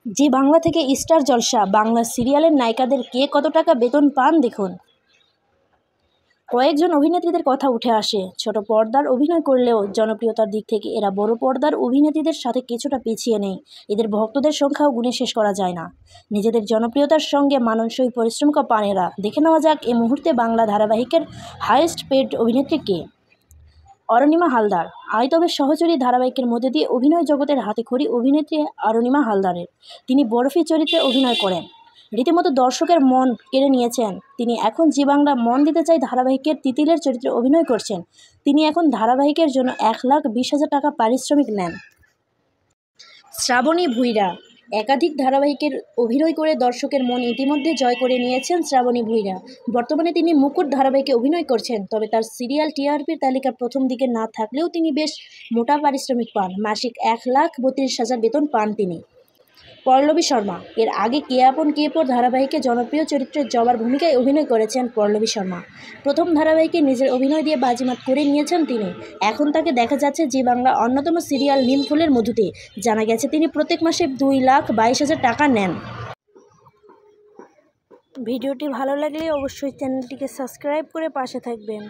জি বাংলা থেকে স্টার জলসা বাংলা সিরিয়ালের নায়িকাদের কে কত টাকা বেতন পান দেখুন। কয়েকজন অভিনেত্রীদের কথা উঠে আসে। ছোট পর্দার অভিনয় করলেও জনপ্রিয়তার দিক থেকে এরা বড় পর্দার অভিনেত্রীদের সাথে কিছুটা পিছিয়ে নেই। এদের ভক্তদের সংখ্যাও গুণে শেষ করা যায় না। নিজেদের জনপ্রিয়তার সঙ্গে মানানসই পরিশ্রম পান এরা। দেখে নেওয়া যাক এই মুহূর্তে বাংলা ধারাবাহিকের হাইয়েস্ট পেড অভিনেত্রী কে। অরুণিমা হালদার। আয়তবের সহচরী ধারাবাহিকের মধ্যে দিয়ে অভিনয় জগতের হাতেখড়ি অভিনেত্রী অরুণিমা হালদারের। তিনি বরফি চরিত্রে অভিনয় করেন, রীতিমতো দর্শকের মন কেড়ে নিয়েছেন। তিনি এখন জি বাংলা মন দিতে চাই ধারাবাহিকের তিতিলের চরিত্রে অভিনয় করছেন। তিনি এখন ধারাবাহিকের জন্য 1,20,000 টাকা পারিশ্রমিক নেন। শ্রাবণী ভুঁইয়া। একাধিক ধারাবাহিকের অভিনয় করে দর্শকের মন ইতিমধ্যে জয় করে নিয়েছেন শ্রাবণী ভুঁইয়া। বর্তমানে তিনি মুকুট ধারাবাহিকে অভিনয় করছেন। তবে তার সিরিয়াল টিআরপির তালিকার প্রথম দিকে না থাকলেও তিনি বেশ মোটা পারিশ্রমিক পান। মাসিক 1,32,000 বেতন পান তিনি। পল্লবী শর্মা। এর আগে কে আপন কে পর ধারাবাহিকে জনপ্রিয় চরিত্রের জবার ভূমিকায় অভিনয় করেছেন পল্লবী শর্মা। প্রথম ধারাবাহিকে নিজের অভিনয় দিয়ে বাজিমাত করে নিয়েছেন তিনি। এখন তাকে দেখা যাচ্ছে জি বাংলা অন্যতম সিরিয়াল নিমফুলের মধুতে। জানা গেছে তিনি প্রত্যেক মাসে 2,22,000 টাকা নেন। ভিডিওটি ভালো লাগলে অবশ্যই চ্যানেলটিকে সাবস্ক্রাইব করে পাশে থাকবেন।